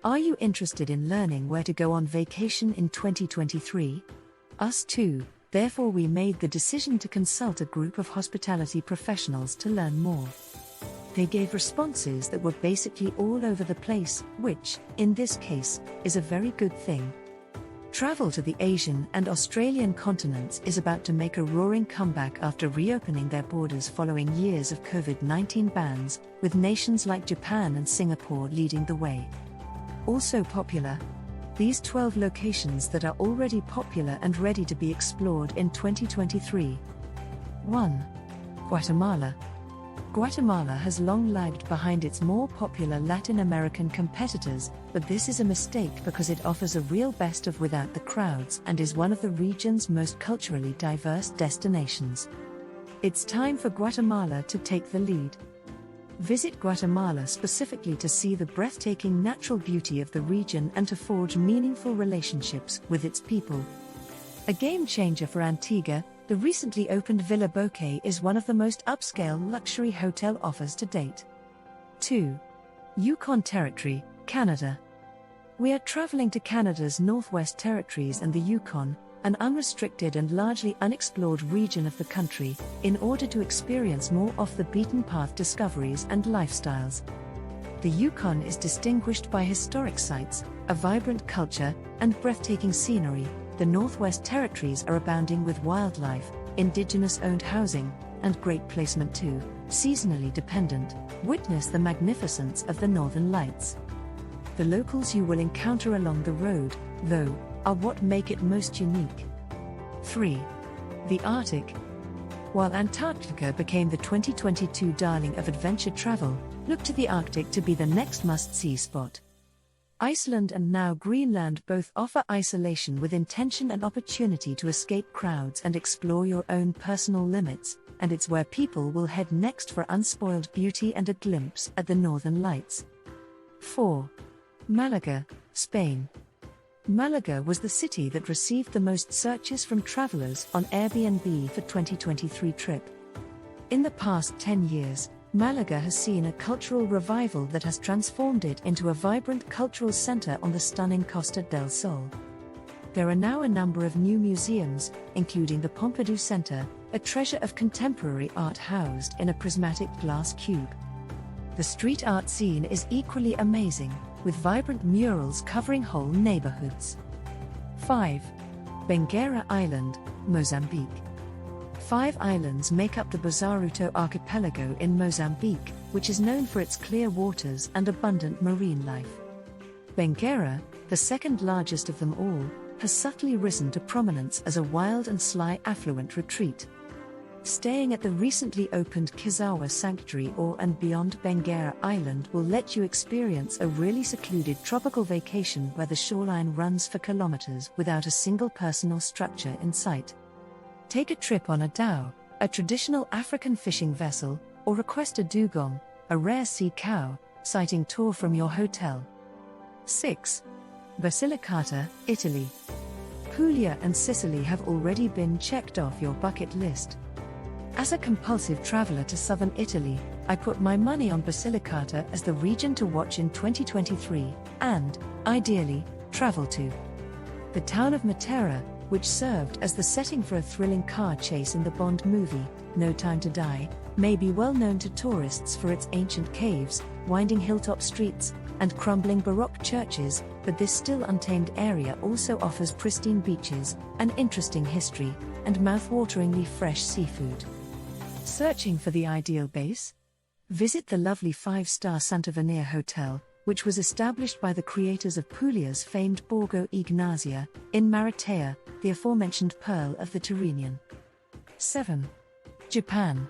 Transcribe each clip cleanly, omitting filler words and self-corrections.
Are you interested in learning where to go on vacation in 2023? Us too, therefore we made the decision to consult a group of hospitality professionals to learn more. They gave responses that were basically all over the place, which, in this case, is a very good thing. Travel to the Asian and Australian continents is about to make a roaring comeback after reopening their borders following years of COVID-19 bans, with nations like Japan and Singapore leading the way. Also popular, these 12 locations that are already popular and ready to be explored in 2023. 1. Guatemala. Guatemala has long lagged behind its more popular Latin American competitors, but this is a mistake because it offers a real best of without the crowds and is one of the region's most culturally diverse destinations. It's time for Guatemala to take the lead. Visit Guatemala specifically to see the breathtaking natural beauty of the region and to forge meaningful relationships with its people. A game changer for Antigua, the recently opened Villa Bouquet is one of the most upscale luxury hotel offers to date. 2. Yukon Territory, Canada. We are traveling to Canada's Northwest Territories and the Yukon, an unrestricted and largely unexplored region of the country, in order to experience more off-the-beaten-path discoveries and lifestyles. The Yukon is distinguished by historic sites, a vibrant culture, and breathtaking scenery. The Northwest Territories are abounding with wildlife, indigenous-owned housing, and great placement too, seasonally dependent. Witness the magnificence of the Northern Lights. The locals you will encounter along the road, though, are what make it most unique. 3. The Arctic. While Antarctica became the 2022 darling of adventure travel, look to the Arctic to be the next must-see spot. Iceland and now Greenland both offer isolation with intention and opportunity to escape crowds and explore your own personal limits, and it's where people will head next for unspoiled beauty and a glimpse at the Northern Lights. 4. Malaga, Spain. Malaga was the city that received the most searches from travelers on Airbnb for 2023 trip. In the past 10 years, Malaga has seen a cultural revival that has transformed it into a vibrant cultural center on the stunning Costa del Sol. There are now a number of new museums, including the Pompidou Center, a treasure of contemporary art housed in a prismatic glass cube. The street art scene is equally amazing, with vibrant murals covering whole neighborhoods. 5. Bengueira Island, Mozambique. 5 islands make up the Bazaruto archipelago in Mozambique, which is known for its clear waters and abundant marine life. Bengueira, the second largest of them all, has subtly risen to prominence as a wild and sly affluent retreat. Staying at the recently opened Kizawa Sanctuary or and beyond Bengueira Island will let you experience a really secluded tropical vacation where the shoreline runs for kilometers without a single person or structure in sight. Take a trip on a dhow, a traditional African fishing vessel, or request a dugong, a rare sea cow, sighting tour from your hotel. 6. Basilicata, Italy. Puglia and Sicily have already been checked off your bucket list. As a compulsive traveler to southern Italy, I put my money on Basilicata as the region to watch in 2023, and, ideally, travel to. The town of Matera, which served as the setting for a thrilling car chase in the Bond movie, No Time to Die, may be well known to tourists for its ancient caves, winding hilltop streets, and crumbling Baroque churches, but this still untamed area also offers pristine beaches, an interesting history, and mouth-wateringly fresh seafood. Searching for the ideal base? Visit the lovely 5-star Santa Venia Hotel, which was established by the creators of Puglia's famed Borgo Ignazia, in Maratea, the aforementioned Pearl of the Tyrrhenian. 7. Japan.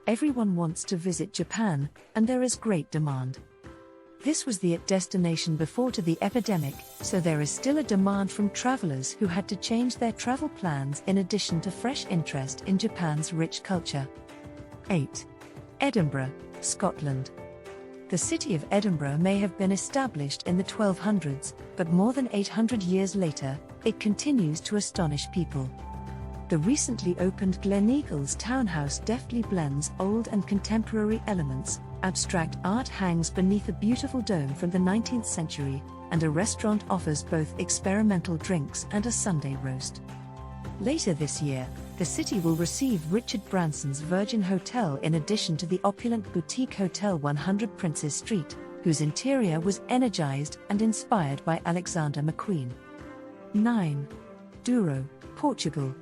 Everyone wants to visit Japan, and there is great demand. This was the destination before to the epidemic, so there is still a demand from travelers who had to change their travel plans in addition to fresh interest in Japan's rich culture. 8. Edinburgh, Scotland. The city of Edinburgh may have been established in the 1200s, but more than 800 years later, it continues to astonish people. The recently opened Gleneagles townhouse deftly blends old and contemporary elements, Abstract art hangs beneath a beautiful dome from the 19th century, and a restaurant offers both experimental drinks and a Sunday roast. Later this year, the city will receive Richard Branson's Virgin Hotel in addition to the opulent boutique Hotel 100 Princes Street, whose interior was energized and inspired by Alexander McQueen. 9. Douro, Portugal.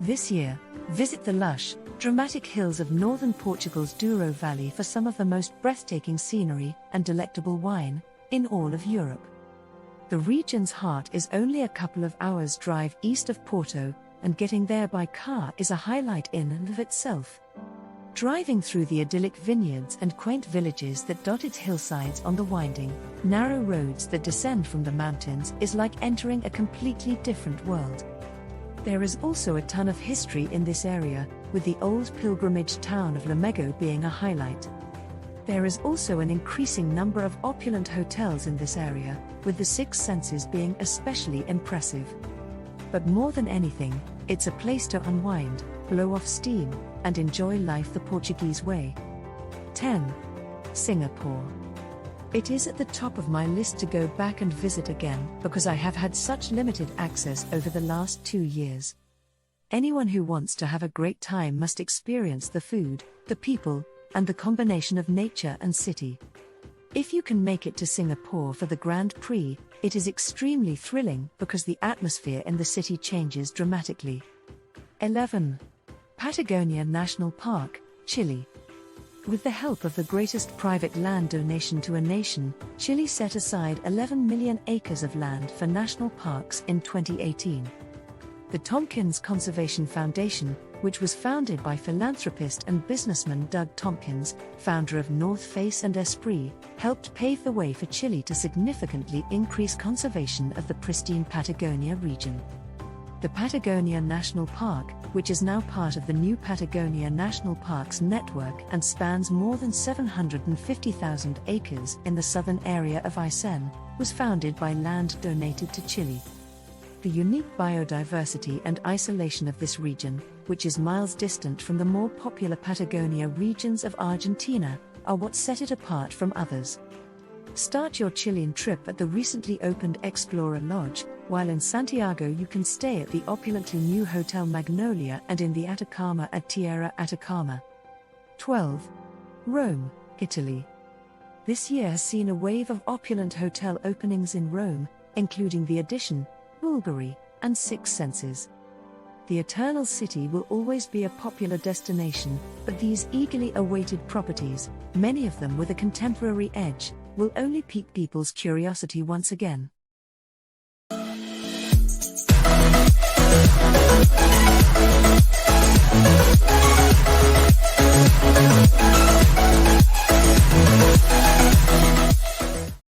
This year, visit the lush, dramatic hills of northern Portugal's Douro Valley for some of the most breathtaking scenery and delectable wine in all of Europe. The region's heart is only a couple of hours' drive east of Porto, and getting there by car is a highlight in and of itself. Driving through the idyllic vineyards and quaint villages that dot its hillsides on the winding, narrow roads that descend from the mountains is like entering a completely different world. There is also a ton of history in this area, with the old pilgrimage town of Lamego being a highlight. There is also an increasing number of opulent hotels in this area, with the Six Senses being especially impressive. But more than anything, it's a place to unwind, blow off steam, and enjoy life the Portuguese way. 10. Singapore. It is at the top of my list to go back and visit again because I have had such limited access over the last 2 years. Anyone who wants to have a great time must experience the food, the people, and the combination of nature and city. If you can make it to Singapore for the Grand Prix, it is extremely thrilling because the atmosphere in the city changes dramatically. 11. Patagonia National Park, Chile. With the help of the greatest private land donation to a nation, Chile set aside 11 million acres of land for national parks in 2018. The Tompkins Conservation Foundation, which was founded by philanthropist and businessman Doug Tompkins, founder of North Face and Esprit, helped pave the way for Chile to significantly increase conservation of the pristine Patagonia region. The Patagonia National Park, which is now part of the new Patagonia National Parks network and spans more than 750,000 acres in the southern area of Aysén, was founded by land donated to Chile. The unique biodiversity and isolation of this region, which is miles distant from the more popular Patagonia regions of Argentina, are what set it apart from others. Start your Chilean trip at the recently opened Explorer Lodge, while in Santiago you can stay at the opulently new Hotel Magnolia and in the Atacama at Tierra Atacama. 12. Rome, Italy. This year has seen a wave of opulent hotel openings in Rome, including the Addition, Bulgari, and Six Senses. The Eternal City will always be a popular destination, but these eagerly awaited properties, many of them with a contemporary edge, will only pique people's curiosity once again.